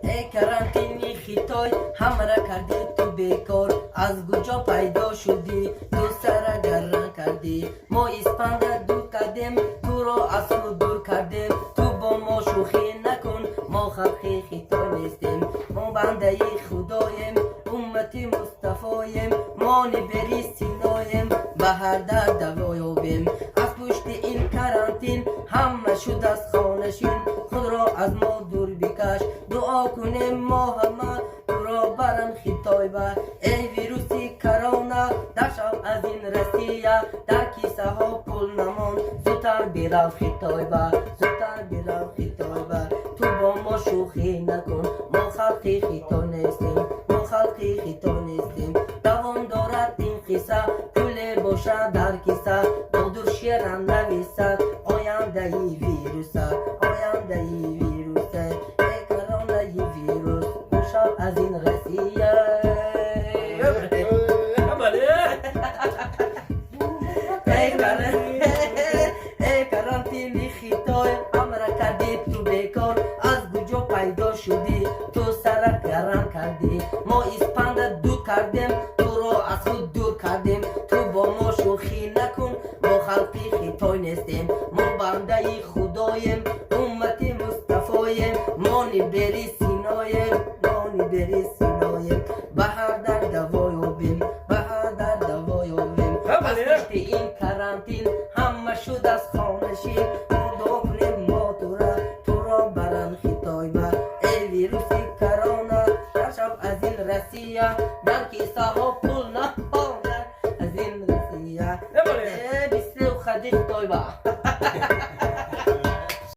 ای کرانتینی خیتای همرا کردی تو بیکار، از کجا پیدا شدی تو سر گران کردی؟ ما اسپاندا دور کردیم تو را از خود دور کردیم، تو با ما شوخی نکن ما خلقی خیتای نیستیم، ما بنده خدایم امتی مصطفایم، ما نبری سینایم به هر در دوایابیم. از پشت این کرانتین همه شد از خانشین، خود را از ما دور بکش دعا کنیم ما همه تو را برن خیتای با. ای ویروسی کرونا در شب از این رسیه، در کیسه ها پول نمان زودتر بیرو خیتای با، زودتر بیرو خیتای با. تو با ما شوخی نکن ما خلقی خیتای نیستیم، ما خلقی خیتای نیستیم. دوام دارد این قصه پول باشه در کیسه، دکتر شیرم نویسد آینده ای ویروسه، آینده ای ویروسه. ای کرونا ای ویروس خوشم از این رسیه. ای کرانتینی خیتای امرا کردی تو بیکار، از کجا پیدا شدی تو سر گران کردی؟ ما اسپاندا دور کردیم تو را از خود دور کردیم، تو با ما شوخی نکن ما خلقی خیتای نیستیم، ما بنده خدایم امتی مصطفایم، ما نبری سینایم، ما نبری سینایم به هر در دوایابیم، به هر در دوایابیم. از پشت این کرانتین همه شد از خانشین، دعا کنیم ما تو را برن خیتای با. ای ویروسی کرونا در شب از این رسیه، در کیسه ها پول نهانه از این رسیه. ای بسیار خدی خیتای با.